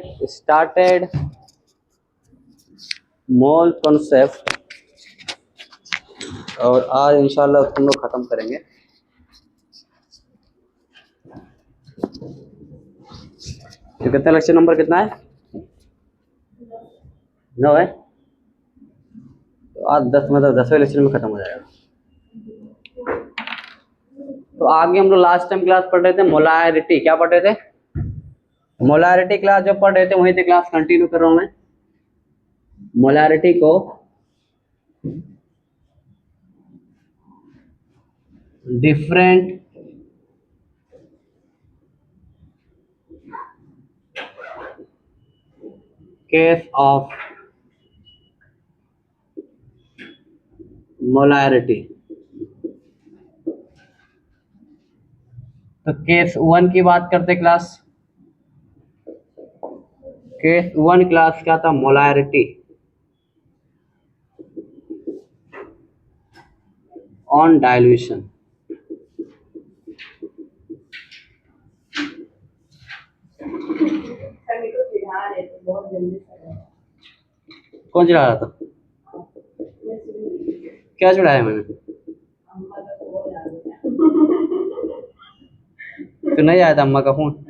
Get started mole concept, और आज इंशाल्लाह हम लोग ख़त्म करेंगे। तो कितना लेक्चर नंबर कितना है? 9 है। तो आज 10 मतलब 10वें लेक्चर में ख़त्म हो जाएगा। तो आगे हम लोग लास्ट टाइम क्लास पढ़ रहे थे मोलारिटी। क्या पढ़ रहे थे? मोलारिटी क्लास जो पढ़ रहे थे वहीं से क्लास कंटिन्यू कर रहा हूँ मैं। मोलारिटी को डिफरेंट केस ऑफ मोलारिटी। तो केस 1 की बात करते क्लास। केस 1 क्लास क्या था? Molarity on dilution. कौन चढ़ा रहा था? क्या चढ़ाया मैंने? तो नहीं आया था अम्मा का फोन?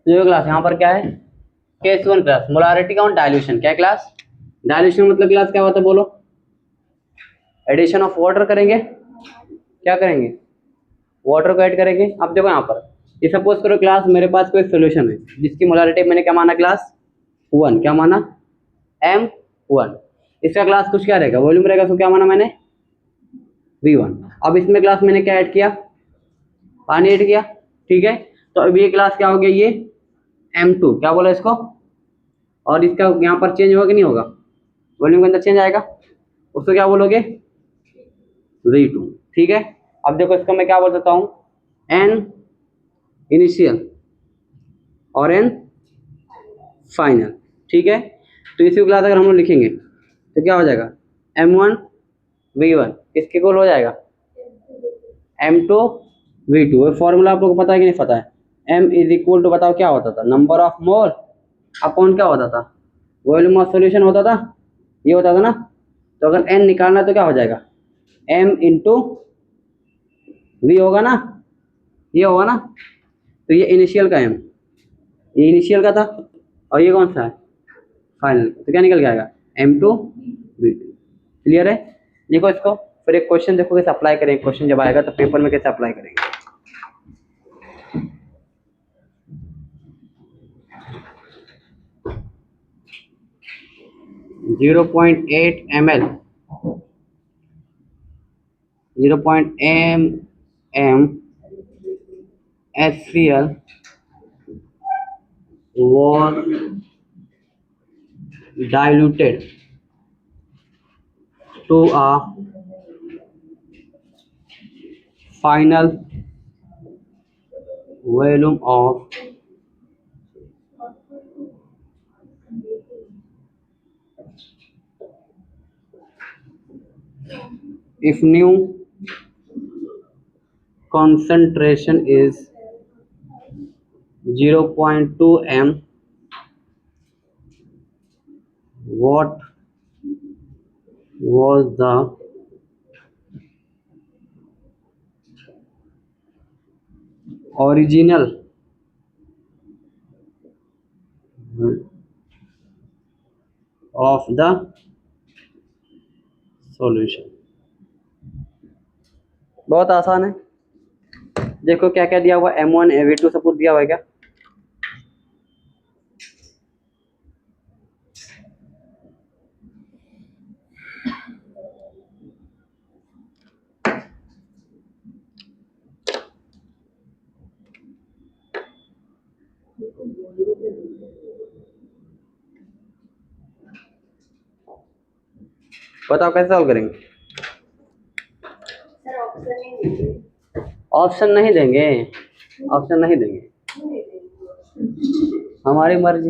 जो क्लास यहाँ पर क्या है? Case 1 class molarity on dilution. क्या क्लास? डाइल्यूशन मतलब क्लास क्या होता है बोलो? एडिशन ऑफ वाटर करेंगे। क्या करेंगे? वाटर को ऐड करेंगे। अब देखो यहाँ पर ये सपोज करो क्लास मेरे पास कोई सोल्यूशन है जिसकी मोलारिटी मैंने क्या माना? क्लास 1। क्या माना? M1। इसका क्लास कुछ क्या रहेगा? वॉल्यूम रहेगा। तो क्या माना मैंने? V1। अब इसमें क्लास मैंने क्या ऐड किया? पानी ऐड किया। ठीक है, तो अब ये क्लास क्या हो गया? ये M2। क्या बोला इसको? और इसका यहाँ पर चेंज होगा कि नहीं होगा? वॉल्यूम के अंदर चेंज आएगा। उसको क्या बोलोगे? V2। ठीक है, अब देखो इसको मैं क्या बोल सकता हूँ? N इनिशियल और N फाइनल। ठीक है, तो इसी क्लास अगर हम लोग लिखेंगे तो क्या हो जाएगा? M1 V1 किसके इक्वल हो जाएगा? M2 V2। वो फॉर्मूला आप लोगों को पता है कि नहीं पता है? M इज इक्वल टू, बताओ क्या होता था? नंबर ऑफ मोल अपॉन क्या होता था? वॉल्यूम ऑफ सॉल्यूशन होता था। ये होता था ना। तो अगर N निकालना है तो क्या हो जाएगा? M इंटू V होगा ना। ये होगा ना। तो ये इनिशियल का M, ये इनिशियल का था, और ये कौन सा है? फाइनल। तो क्या निकल के आएगा? M2 V2। क्लियर है? देखो इसको फिर एक क्वेश्चन देखो कैसे अप्लाई करेंगे। क्वेश्चन जब आएगा तो पेपर में कैसे अप्लाई करेंगे। 0.8 ml 0.m HCl was diluted to a final volume of 'if new concentration is 0.2 m, what was the original of the solution. बहुत आसान है। देखो क्या क्या दिया हुआ है, M1 V2 सब कुछ दिया हुआ है क्या? बताओ कैसे सॉल्व करेंगे? ऑप्शन नहीं देंगे, ऑप्शन नहीं देंगे, हमारी मर्जी।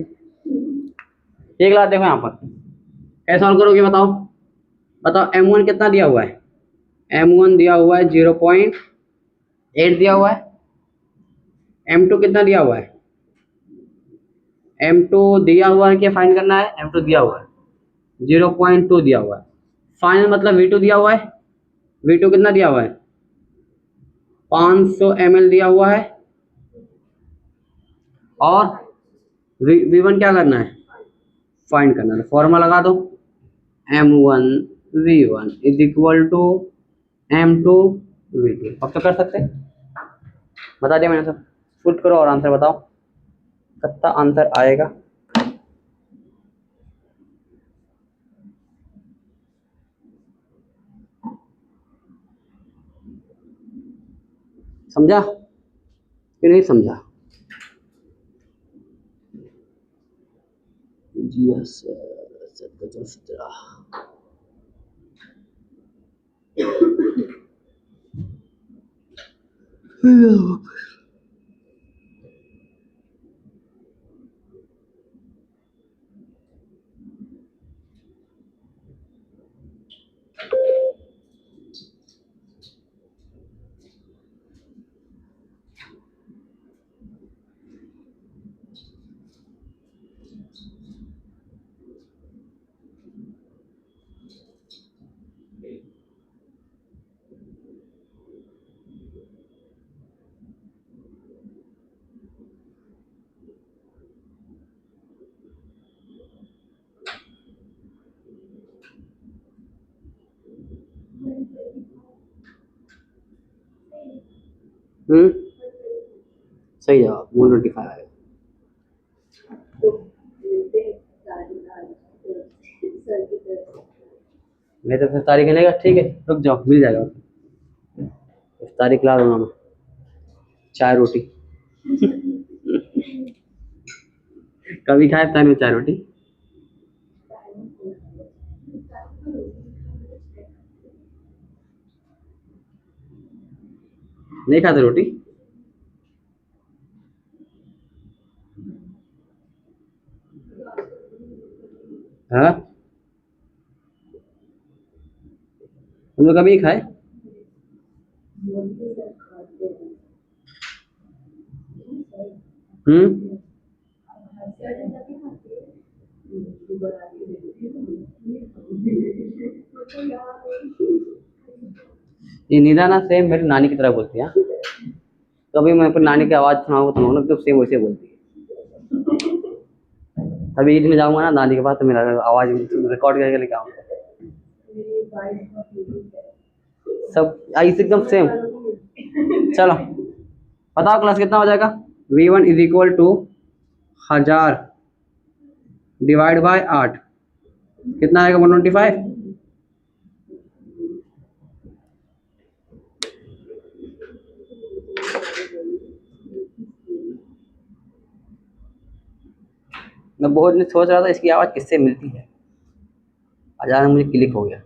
एक लाख देखो यहाँ पर कैसे सॉल्व करोगे बताओ। बताओ M1 कितना दिया हुआ है? M1 दिया हुआ है 0.8 दिया हुआ है। M2 कितना दिया हुआ है? M2 दिया हुआ है, क्या फाइंड करना है? M2 दिया हुआ है 0.2 दिया हुआ है। फाइनल मतलब V2 दिया हुआ है। V2 कितना दिया हुआ है? 500 ml दिया हुआ है। और V1 क्या करना है? फाइंड करना है। फॉर्मूला लगा दो, M1 V1 is equal to M2 V2। अब तो कर सकते हैं, बता दिया मैंने सब। पुट करो और आंसर बताओ कितना आंसर आएगा। समझा कि नहीं समझा? जी सर। सही जवाब 125 आएगा। नहीं तो फिर तारीख लेगा, ठीक है रुक जाओ मिल जाएगा। तारीख ला दूंगा मैं, चाय रोटी। कभी खाए था चाय रोटी? नहीं खाते रोटी? हाँ तुम लोग कभी खाए? हम्म। ये निदा ना सेम मेरी नानी की तरह बोलती है। कभी मैं अपनी नानी की आवाज सुनाऊंगा तो उन्होंने तो सेम वैसे बोलती है। अभी ईद में जाऊंगा ना नानी के पास तो मेरा आवाज रिकॉर्ड करके लेके आऊंगा। सब ऐसे एकदम सेम। चलो बताओ क्लास कितना हो जाएगा? V1 is equal to 1000 divide by 8 कितना आएगा? 125। मैं बहुत दिन सोच रहा था इसकी आवाज़ किससे मिलती है, अचानक मुझे क्लिक हो गया।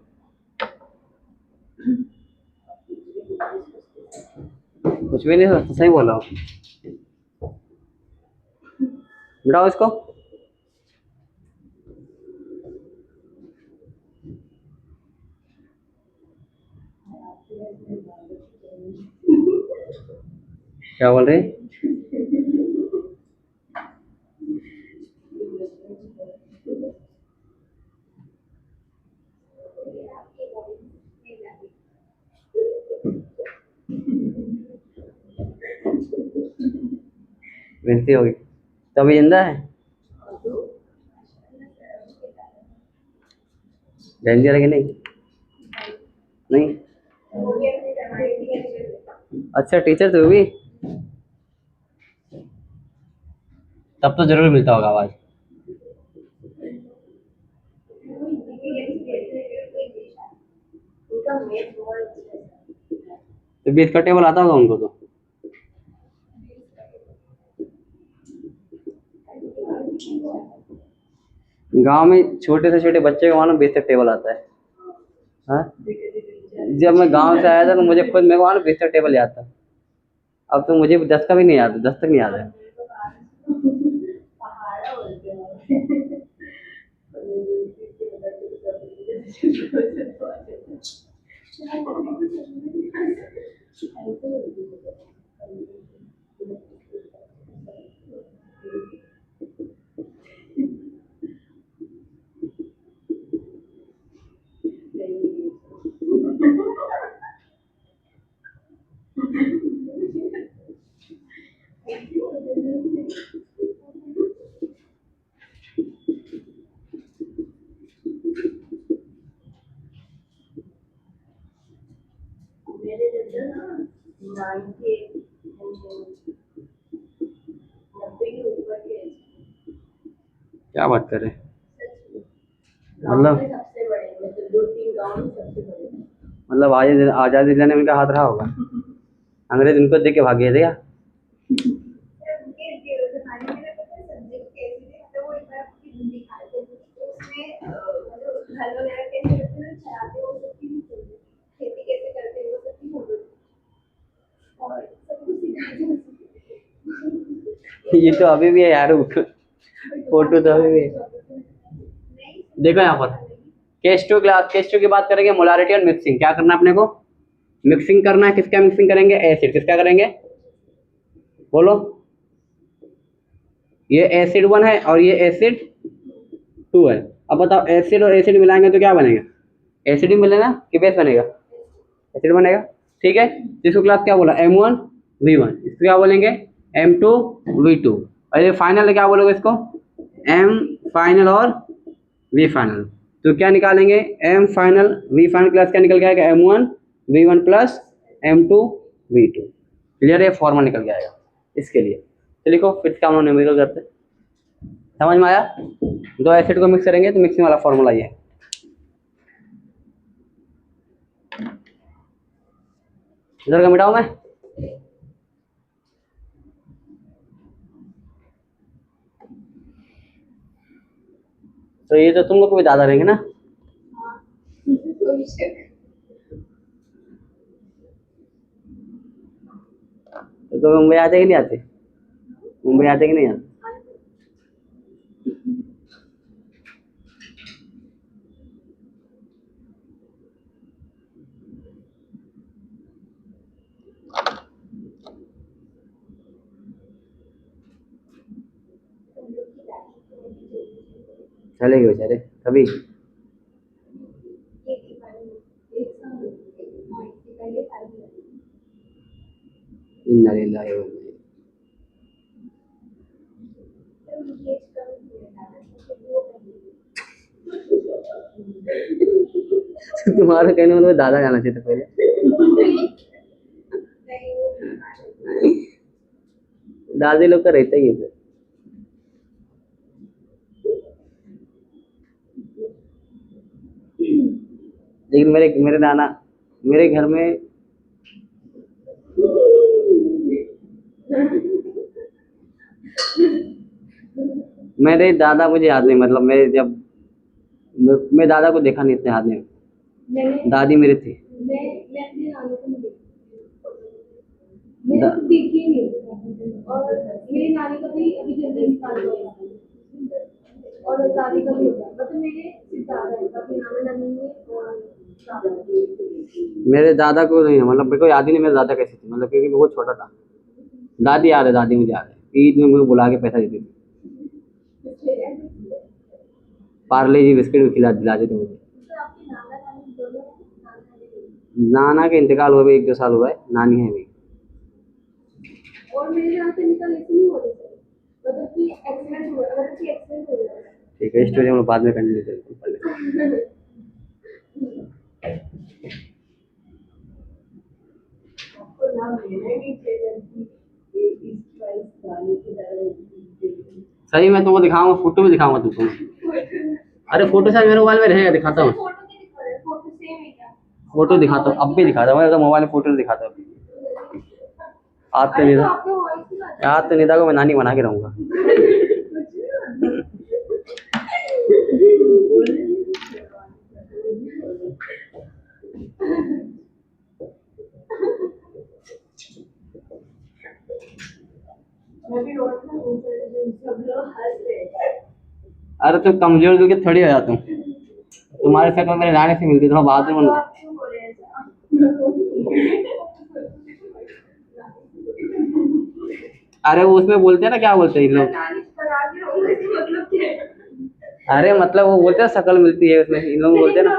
कुछ भी नहीं, तो सही बोला मिटाओ इसको। क्या बोल रहे? मिलती होगी तभी जिंदा है। डेंजर है कि नहीं? नहीं? अच्छा टीचर तो भी, तब तो जरूर मिलता होगा आवाज। तो 20 का टेबल आता होगा उनको तो। गांव में छोटे से छोटे बच्चे को मालूम 20 तक टेबल आता है। हाँ, जब मैं गांव से आया था तो मुझे खुद मेरे को मालूम 20 तक टेबल याद था। अब तो मुझे 10 का भी नहीं याद, 10 तक नहीं याद है। क्या बात कर रहे हैं? मतलब आजादी दिलाने में उनका हाथ रहा होगा। अंग्रेज उनको देख के भाग गए थे क्या? ये तो अभी भी है यार, फोटो तो अभी भी है। देखो यहाँ पर case two class, case two की बात करेंगे, मोलारिटी और मिक्सिंग। क्या करना है अपने को? मिक्सिंग करना है। किसका मिक्सिंग करेंगे? एसिड। किसका करेंगे? बोलो। ये एसिड 1 है और ये एसिड 2 है। अब बताओ एसिड और एसिड मिलाएंगे तो क्या बनेगा? एसिड ही मिलेगा कि बेस बनेगा? एसिड बनेगा। ठीक है, इसको क्लास क्या बोला? M1V1। इसको क्या बोलेंगे? M2V2। और ये फाइनल क्या बोलोगे इसको? M फाइनल और V फाइनल। तो क्या निकालेंगे? M final V final class क्या निकल के आएगा? M1V1 plus M2V2। क्लियर है? फॉर्मूला निकल के आएगा इसके लिए। तो लिखो फिर क्या हम लोग न्यूमेरिकल करते हैं। समझ में आया? दो एसिड को मिक्स करेंगे तो मिक्सिंग वाला फॉर्मूला ये है। इधर का मिटाऊं मैं? तो ये तो तुम लोग को भी दादा रहेंगे ना? तो मुंबई आते कि नहीं आते? मुंबई आते कि नहीं आते? चलेंगे बेचारे कभी। इन्ना लिल्लाहि व इन्ना इलैहि। तुम्हारा कहने मतलब दादा जाना चाहिए था पहले। दादी लोग का रहता ही है फिर। लेकिन मेरे मेरे नाना मेरे घर में मेरे दादा मुझे याद नहीं, मतलब मेरे जब मैं दादा को देखा नहीं इतने हाथ में। दादी मेरी थी। देखी नहीं। और मेरी नानी का भी अभी जल्दी इंतकाल हुआ और दादी का भी होगा, मतलब मेरे मेरे दादा को नहीं है, मतलब मेरे को याद ही नहीं मेरे दादा कैसे थे, मतलब क्योंकि मैं बहुत छोटा था। दादी याद है, दादी मुझे याद है, ईद में मुझे बुला के पैसा देती थी, पार्ले जी बिस्किट भी खिला दिलाते थे मुझे। नाना के इंतकाल हुए 1-2 साल हुआ है, नानी है अभी। और मेरे यहाँ पे निकल ऐसे नहीं होते थे, मतलब कि एक्सीडेंट हुआ, मतलब कि एक्सीडेंट हो गया। ठीक है, स्टोरी हम लोग बाद में कंटिन्यू करेंगे। सही मैं तुमको दिखाऊंगा, फोटो भी दिखाऊंगा तुमको। अरे फोटो शायद मेरे मोबाइल में रहेगा, दिखाता हूँ। फोटो दिखाता हूँ, अब भी दिखाता हूँ, मैं तो मोबाइल में फोटो दिखाता हूँ। आज तो निदा, आज तो निदा को मैं नानी बना के रहूंगा। अरे तुम कमजोर दिल के थोड़ी हो जाता हूँ, तुम्हारे साथ में मेरे नानी से मिलती, थोड़ा बहादुर बन जाओ। अरे वो उसमें बोलते हैं ना, क्या बोलते हैं इन लोग, अरे मतलब वो बोलते हैं शक्ल मिलती है उसमें, इन लोग बोलते हैं ना।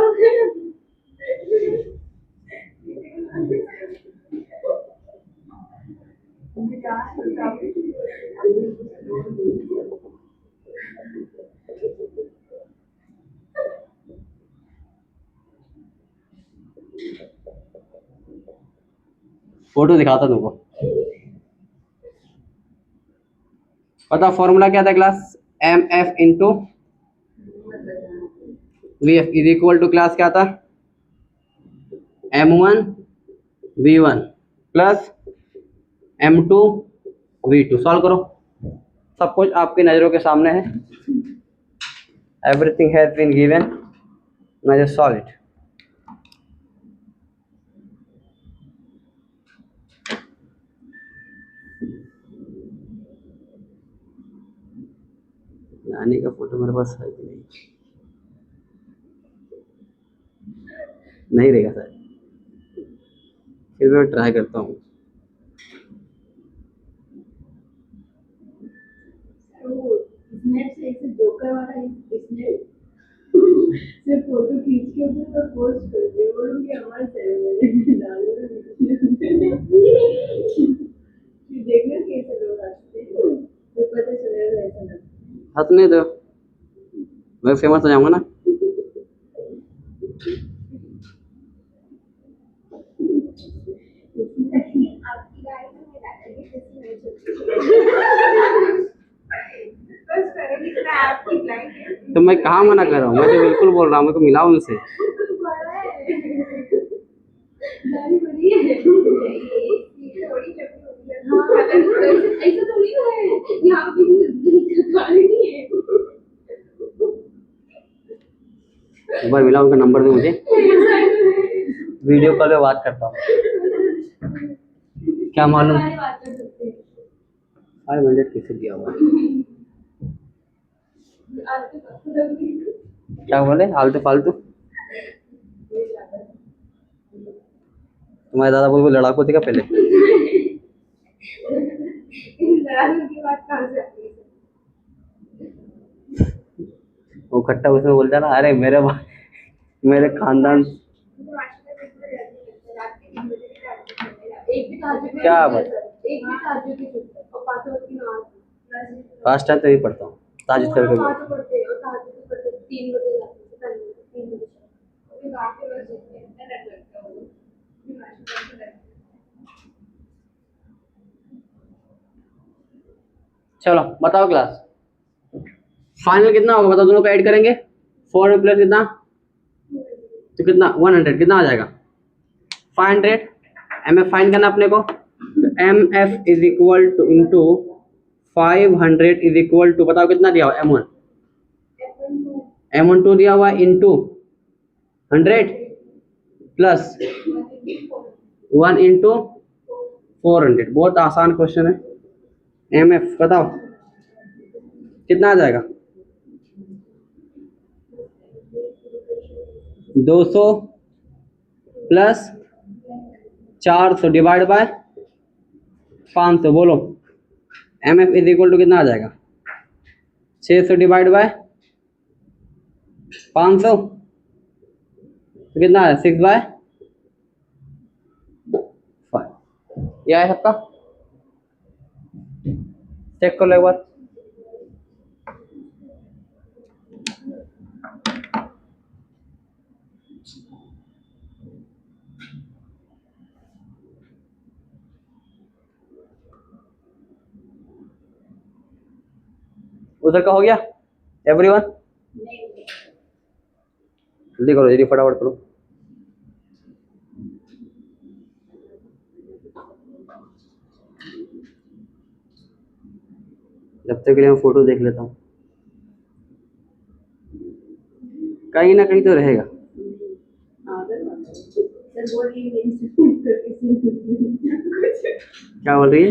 फोटो दिखाता तुमको। पता फॉर्मूला क्या था class, M F into V F is equal to class क्या था, M1 V1 plus M2 V2। Solve करो, सब कुछ आपकी नज़रों के सामने है। Everything has been given, now just solve it. नानी का फोटो मेरे पास है कि नहीं, नहीं रहेगा सर, फिर मैं ट्राई करता हूँ। जोकर वाला इसने सिर्फ फोटो खींच के ऊपर पोस्ट कर दिया, वो लोग हमारे सेरेमनी डालो देखना कैसे लोग हंसते हैं, तो पता चलेगा ऐसा ना। हंसने दो, मैं फेमस हो जाऊंगा ना। आपकी गाड़ी में मेरा तो मैं कहाँ मना कर रहा हूँ, मैं तो बिल्कुल बोल रहा हूँ, मेरे को मिलाओ उनसे। एक बार मिलाओ, उनका नंबर दो मुझे, वीडियो कॉल पे बात करता हूँ। क्या मालूम 500 किसे दिया हुआ है, क्या बोले आलतू फालतू। तुम्हारे दादा बोल लड़ाकू थे क्या पहले। वो खट्टा उसमें बोलता ना, अरे मेरे खानदान क्या बात, फास्ट टाइम तो ही पढ़ता हूँ, ताजुद करके चलो बताओ क्लास, फाइनल कितना होगा बताओ, दोनों को ऐड करेंगे 4 प्लस कितना, तो कितना 100, कितना आ जाएगा 500। एम एफ फाइन करना अपने को, तो M F is equal to into 500 is equal to, बताओ कितना दिया हुआ M1, M1 2 दिया हुआ इंटू 100 प्लस 1 इंटू 400। बहुत आसान क्वेश्चन है। एम एफ बताओ कितना आ जाएगा, 200 प्लस 400 डिवाइड बाय 500। बोलो M F is equal to कितना आ जाएगा, 600 डिवाइड बाय 500, तो कितना है 6/5। यह है सबका, चेक कर लो एक बार। उधर का हो गया एवरीवन? जल्दी करो, जल्दी फटाफट करो। जब तक के लिए मैं फोटो देख लेता हूँ, कहीं ना कहीं तो रहेगा। क्या बोल रही है?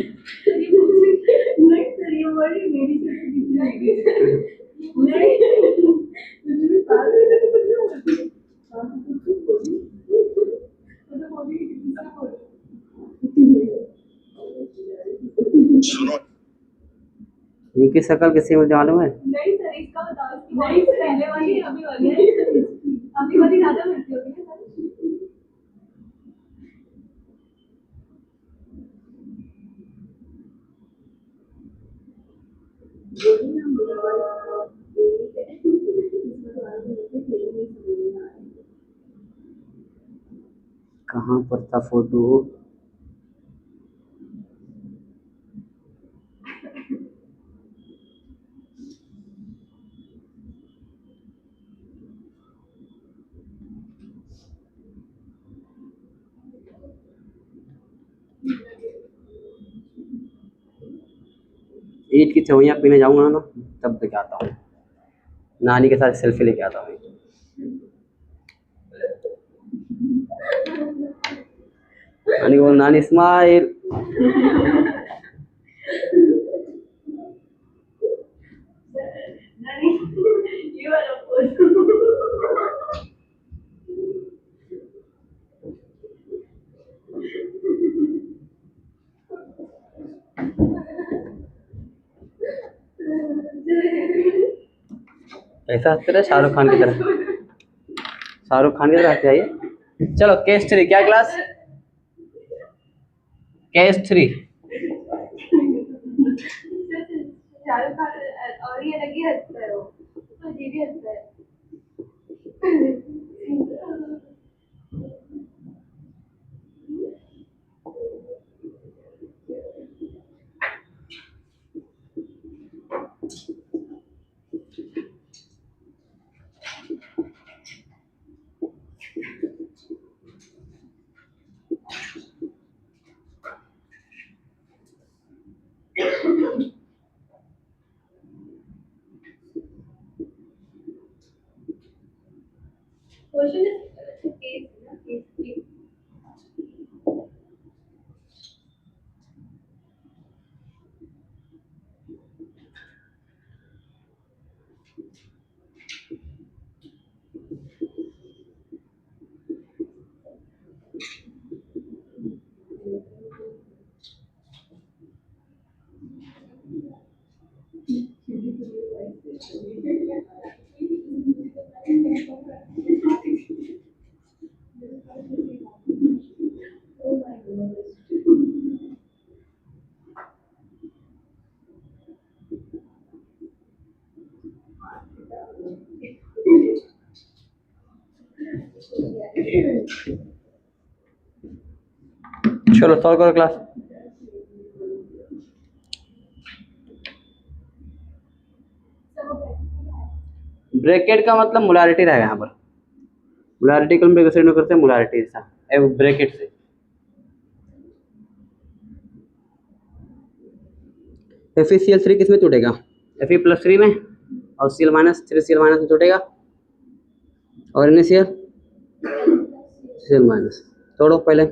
इनकी शक्ल किसी मुझे मालूम है? नहीं सर, इसका बताओ, इसकी बॉडी से पहले वाली अभी वाली अभी वाली ज्यादा मिलती होगी ना सर? कहाँ पर था फोटो? ईद की चवैयाँ पीने जाऊंगा ना, तब लेके आता हूँ, नानी के साथ सेल्फी लेके आता हूँ। नानी को, नानी smile. You are a fool. ऐसा हंसते रहे शाहरुख खान की तरह, शाहरुख खान की तरह हंसते आइए। चलो केस 3, क्या क्लास? केस 3। शाहरुख खान और ये लगी हंसता है, वो तो जी भी हंसता है। क्वेश्चन इज केस चलो सॉल्व करो क्लास। ब्रैकेट का मतलब मोलारिटी रहेगा यहाँ पर, मोलारिटी को हम रिप्रेजेंट करते हैं मोलारिटी से, ब्रैकेट से। FeCl3 किस में टूटेगा? Fe+3 में, और Cl- 3Cl- में टूटेगा, और NaCl Cl-। तोड़ो पहले।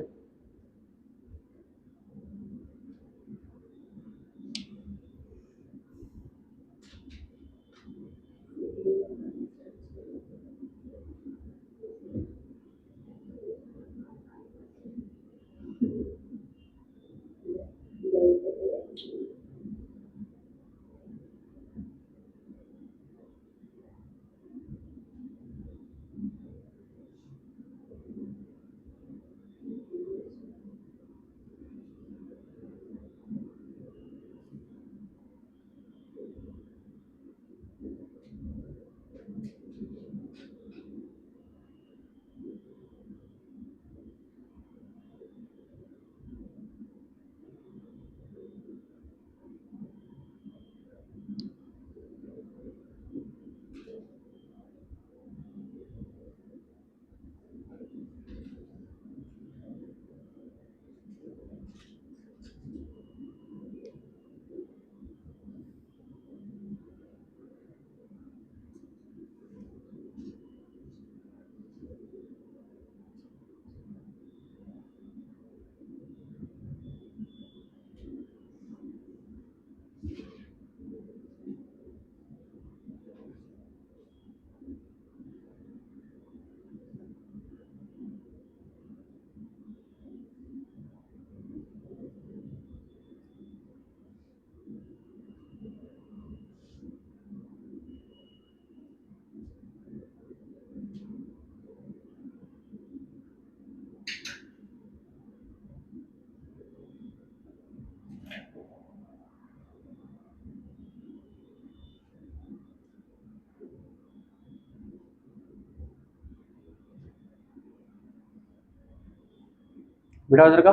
बेटा उधर का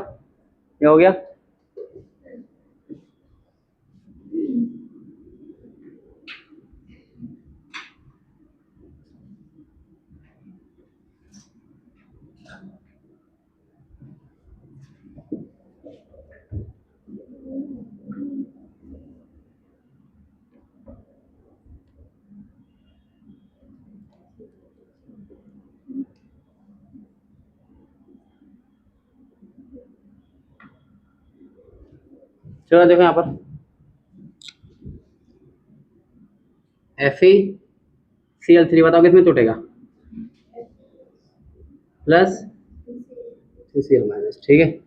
ये हो गया। चलो देखो यहाँ पर FeCl3 बताओ किसमें टूटेगा, प्लस CCl-, ठीक है।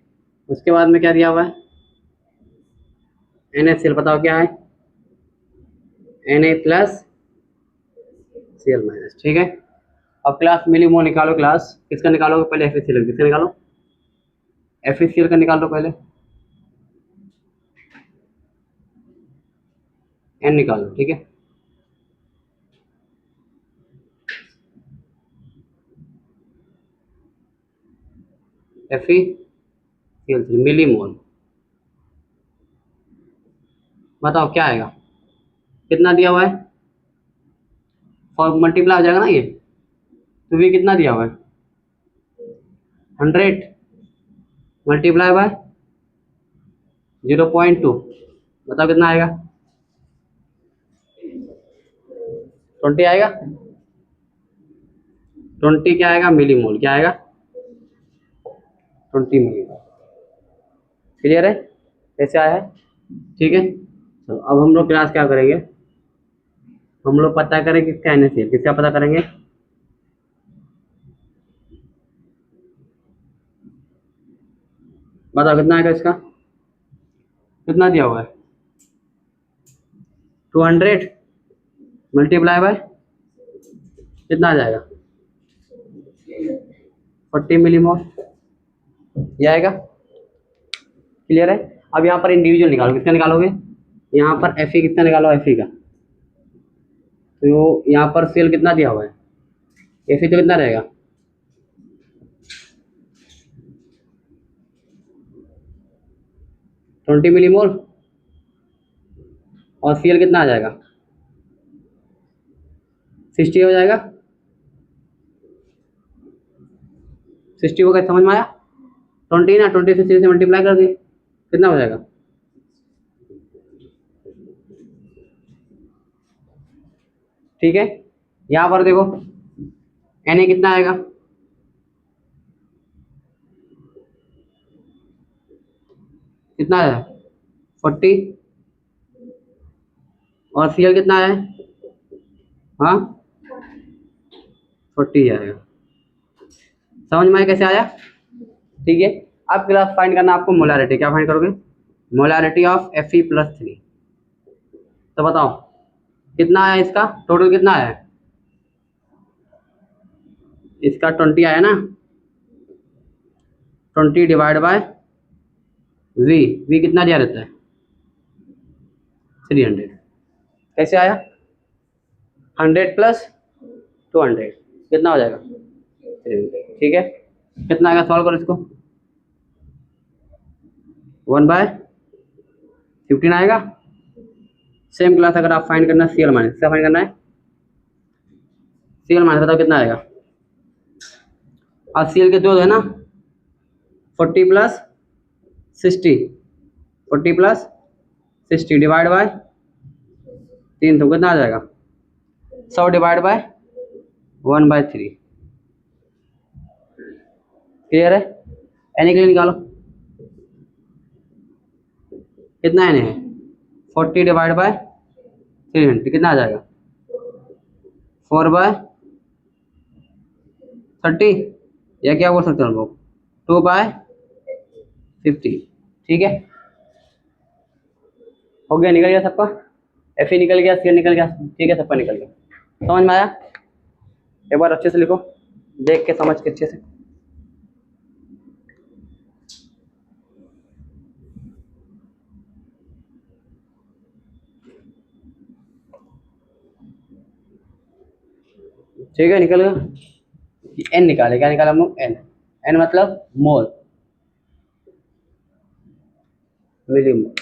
उसके बाद में क्या दिया हुआ है, NaCl बताओ क्या है, Na प्लस Cl-, ठीक है। अब क्लास मिलीमोल निकालो, क्लास किसका निकालोगे पहले, FeCl किसका निकालो, FeCl का निकाल लो पहले, N निकाल लो, ठीक है। FeCl3 मिलीमोल, बताओ क्या आएगा, कितना दिया हुआ है, और मल्टीप्लाई हो जाएगा ना ये, तो ये कितना दिया हुआ है 100 मल्टीप्लाई बाय 0.2, बताओ कितना आएगा 20 आएगा, 20 क्या आएगा मिलीमोल, क्या आएगा 20 मिलीमोल। क्लियर है कैसे आया है, ठीक है। तो अब हम लोग क्लास क्या करेंगे, हम लोग पता करें किसका NaCl, किसका पता करेंगे, बताओ कितना आएगा इसका, कितना दिया हुआ है 200 मल्टीप्लाई बाय कितना आ जाएगा 40 मिलीमोल, ये आएगा। क्लियर है। अब यहाँ पर इंडिविजुअल निकालो, किसका निकालोगे, यहाँ पर Fe कितना निकालो, Fe का, तो यहाँ पर सेल कितना दिया हुआ है, Fe तो कितना रहेगा 20 मिलीमोल, और Cl कितना आ जाएगा 60 हो जाएगा, 60 हो गया, समझ में आया, 20 ना 20 से 60 से मल्टीप्लाई कर दिए, कितना हो जाएगा, ठीक है। यहाँ पर देखो Na कितना आएगा, कितना है 40, और Cl कितना है, हाँ 40 आएगा, समझ में आया कैसे आया, ठीक है। अब क्लास फाइंड करना आपको मोलारिटी, क्या फाइंड करोगे, मोलारिटी ऑफ Fe+3, तो बताओ कितना आया, इसका टोटल कितना आया, इसका 20 आया ना, 20 डिवाइड बाय V कितना दिया रहता है 300, कैसे आया 100 प्लस 200 कितना हो जाएगा 300, ठीक है। कितना आएगा, सॉल्व करो इसको, 1/15 आएगा। सेम क्लास अगर आप फाइंड करना Cl-, क्या फाइंड करना है, Cl-, बताओ कितना आएगा, और Cl के दो है ना, 40 प्लस 60, 40 प्लस 60 डिवाइड बाय 3, तो कितना आ जाएगा 100 डिवाइड बाय 1/3, क्लियर है। Na के लिए निकालो, कितना Na है 40 डिवाइड बाय 300 कितना आ जाएगा 4/30, या क्या बोल सकते हैं हम लोग 2/50, ठीक है। हो गया, निकल गया सबका, Fe निकल गया, Cl निकल गया, ठीक है, सबका निकल गया, समझ में आया। एक बार अच्छे से लिखो, देख के समझ के अच्छे से, ठीक है, निकल गया। N निकाले, क्या निकाला हम लोग, N मतलब मोल, मिलीमोल।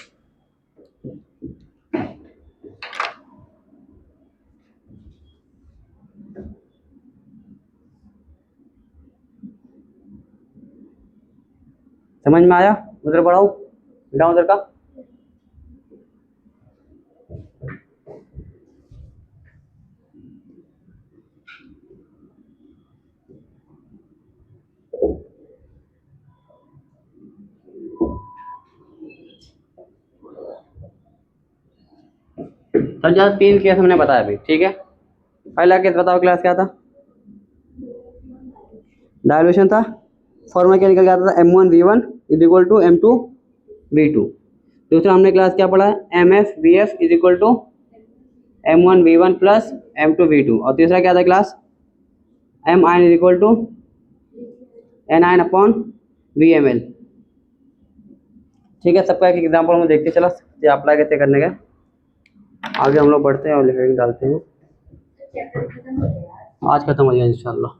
समझ में आया? उधर बढ़ाओ, बेटा उधर का। तो जहाँ 3 केस हमने बताया अभी, ठीक है। पहला केस बताओ क्लास क्या था? डायलूशन था। फॉर्मूला क्या निकल के आता था? M1V1 is equal to M2V2। दूसरा हमने क्लास क्या पढ़ा है? MFVF is equal to M1V1 plus M2V2। और तीसरा क्या था class? MIN is equal to NIN upon VML। ठीक है, सबका एक एग्जाम्पल हम देखते चला ये अप्लाई कैसे करने का। आगे हम लोग बढ़ते हैं और लिखिंग डालते हैं। आज खत्म हो जाए इंशाल्लाह।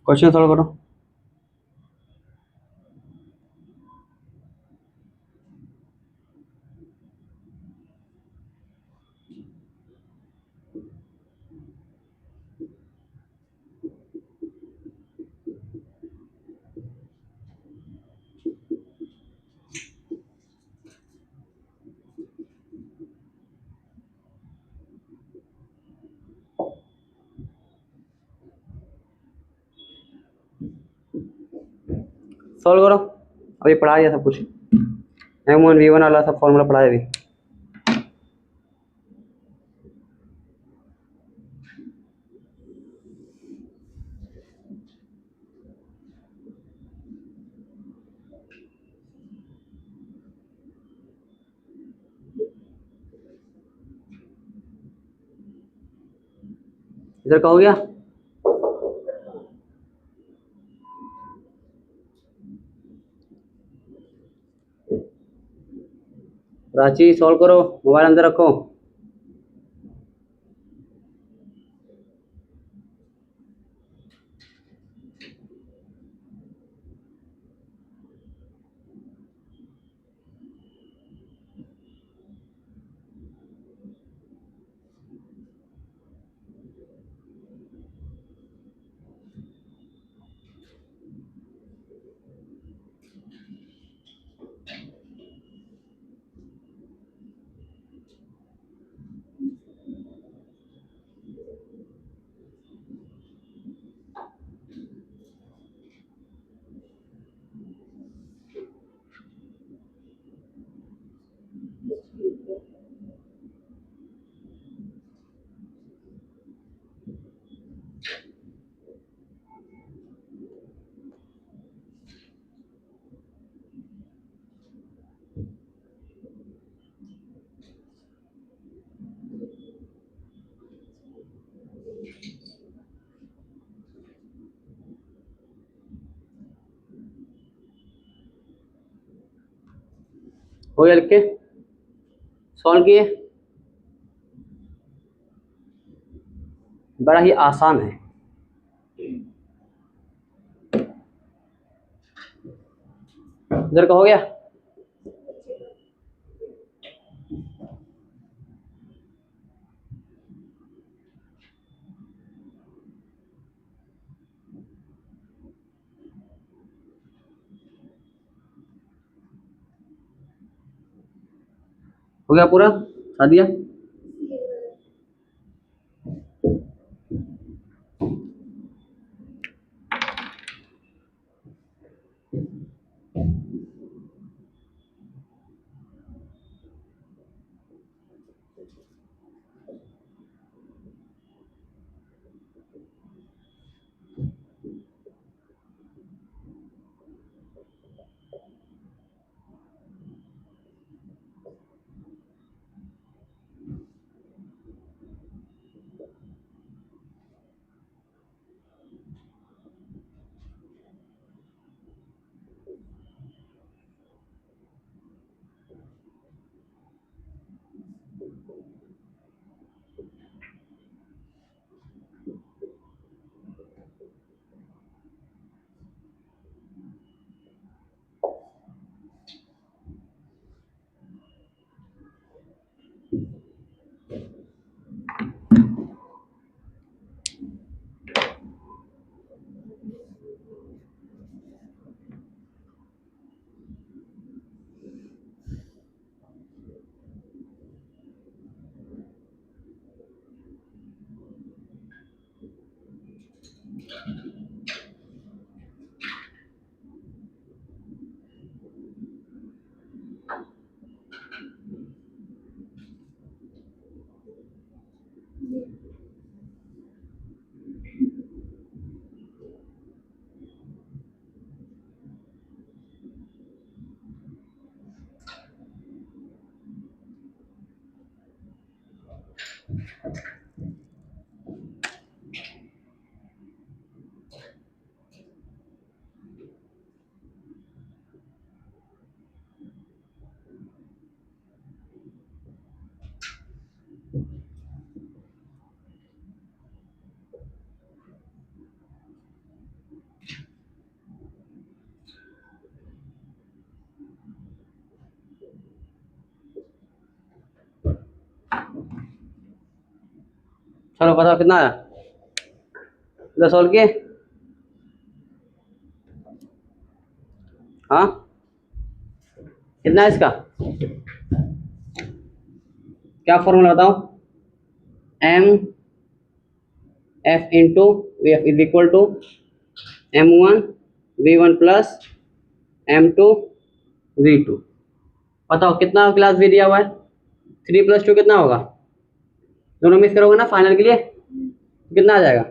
क्वेश्चन सॉल्व करो। सॉल्व करो। अभी पढ़ा दिया सब कुछ, M1V1 वाला सब फॉर्मूला पढ़ाया अभी। इधर का हो गया। रांची सॉल्व करो, मोबाइल अंदर रखो। हो गया लिख के सॉल्व किए। बड़ा ही आसान है। इधर का हो गया। हो गया पूरा, बता दिया। चलो बताओ कितना आया, दस सॉल्व किए। हाँ कितना है इसका, क्या फॉर्मूला बताओ, M F into V F is equal to M1 V1 plus M2 V2। बताओ कितना क्लास वी दिया हुआ है, 3 + 2 कितना होगा, दोनों मिक्स करोगे ना फाइनल के लिए, कितना आ जाएगा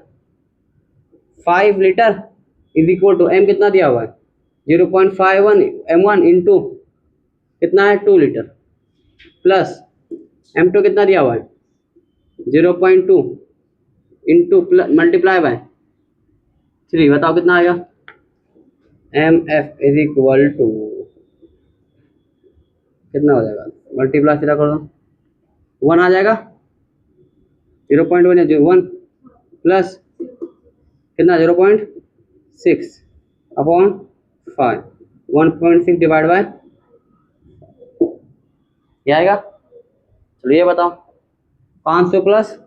5 litre is equal to M कितना दिया हुआ है 0.51 M1 इंटू कितना है 2 लीटर प्लस M2 कितना दिया हुआ है 0.2 इंटू मल्टीप्लाई बाय 3। बताओ कितना आएगा, MF इज इक्वल टू कितना हो जाएगा, मल्टीप्लाई सीधा कर दो 1 आ जाएगा, 0.1 है 1 प्लस कितना 0.6 अपॉन 5, 1.6 डिवाइड बाय क्या आएगा। चलो ये बताओ 500 प्लस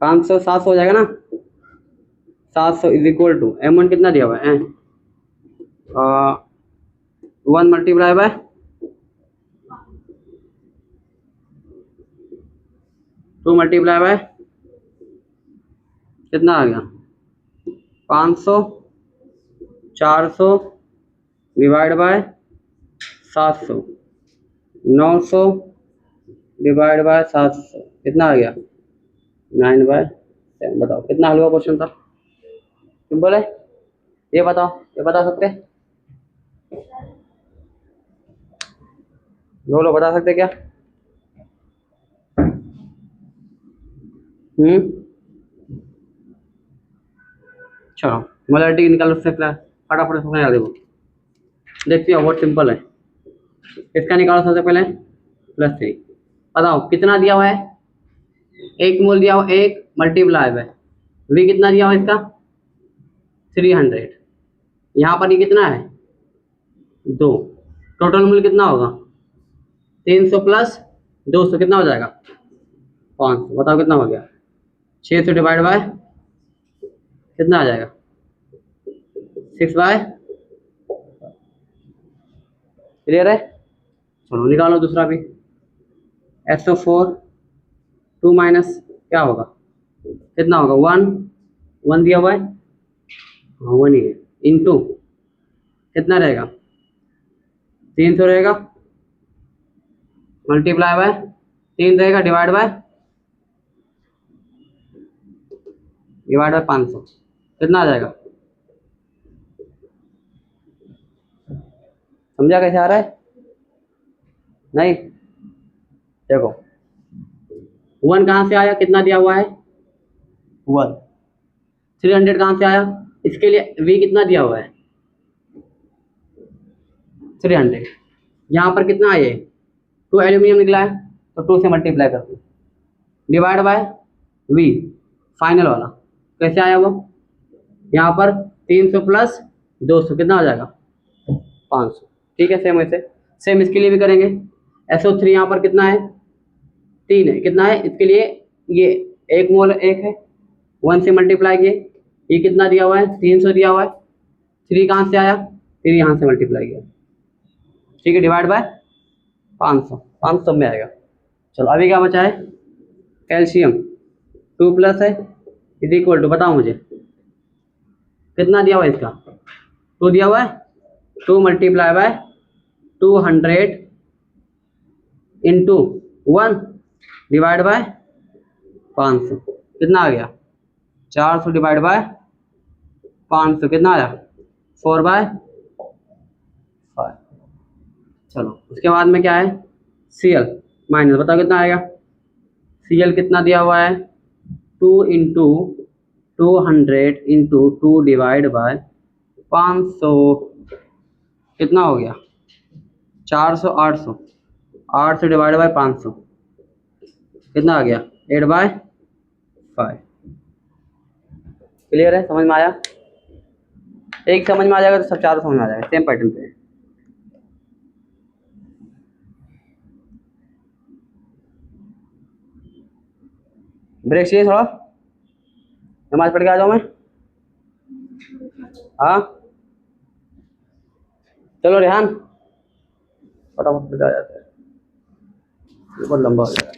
500 700 हो जाएगा ना, 700 इज इक्वल टू M1 कितना दिया हुआ है 1 मल्टीप्लाई बाय 2 मल्टीप्लाई बाय कितना आ गया 500, 400 डिवाइड बाय 700, 900 डिवाइड बाय 700 कितना आ गया 9/7। बताओ कितना हल हुआ क्वेश्चन था, सिंपल है। ये बताओ, ये बता सकते हैं, बोलो बता सकते क्या, चलो मोलैरिटी निकालो उससे फटाफट उसको याद देखो, देखते हो बहुत सिंपल है। इसका निकालो सबसे पहले +3। बताओ कितना दिया हुआ है, 1 मोल दिया हुआ, 1 मल्टीप्लाई है वी कितना दिया हुआ इसका 300, यहाँ पर ये कितना है 2, टोटल मोल कितना होगा 300 प्लस 200 कितना हो जाएगा 500। बताओ कितना हो गया 600 डिवाइड बाय कितना आ जाएगा 6/। क्लियर है। चलो निकालो दूसरा भी, SO4 2 माइनस क्या होगा कितना होगा 1 दिया हुआ है, हाँ 1 ही है, इंटू कितना रहेगा 300 रहेगा, मल्टीप्लाई बाय 3 रहेगा, डिवाइड बाय 500 कितना आ जाएगा, समझा कैसे आ रहा है, नहीं देखो 1 कहाँ से आया, कितना दिया हुआ है 1, 300 कहाँ से आया, इसके लिए v कितना दिया हुआ है 300, यहाँ पर कितना है 2 एल्यूमिनियम निकला है तो 2 से मल्टीप्लाई कर दो, डिवाइड बाय v फाइनल वाला कैसे आया वो, यहाँ पर 300 प्लस 200 कितना आ जाएगा 500। ठीक है, सेम वैसे सेम इसके लिए भी करेंगे। SO3 यहाँ पर कितना है 3 है, कितना है इसके लिए ये 1 मोल 1 है, 1 से मल्टीप्लाई किए, ये कितना दिया हुआ है 300 दिया हुआ है, 3 कहाँ से आया 3 यहाँ से मल्टीप्लाई किया, ठीक है, डिवाइड बाय 500 में आएगा। चलो अभी क्या बचा है, कैल्शियम 2 प्लस है इज इक्वल टू, बताओ मुझे कितना दिया हुआ है इसका 2 दिया हुआ है, 2 multiply by 200 into 1 divide by 500 कितना आ गया 400 डिवाइड बाय 500 कितना आया 4/5। चलो उसके बाद में क्या है Cl माइनस, बताओ कितना आएगा, Cl कितना दिया हुआ है 2 इंटू 200 इंटू 2 डिवाइड बाय 500 कितना हो गया 400, 800 डिवाइड बाय 500 कितना आ गया 8/5। क्लियर है, समझ में आया, एक समझ में आ जाएगा तो सब चारों समझ में आ जाएगा, सेम पैटर्न पे। ब्रेक चाहिए थोड़ा, नमाज पढ़ के आ जाओ मैं। हाँ चलो रेहान फटाफट पढ़ के आ जाते हैं, बहुत लंबा हो जाएगा।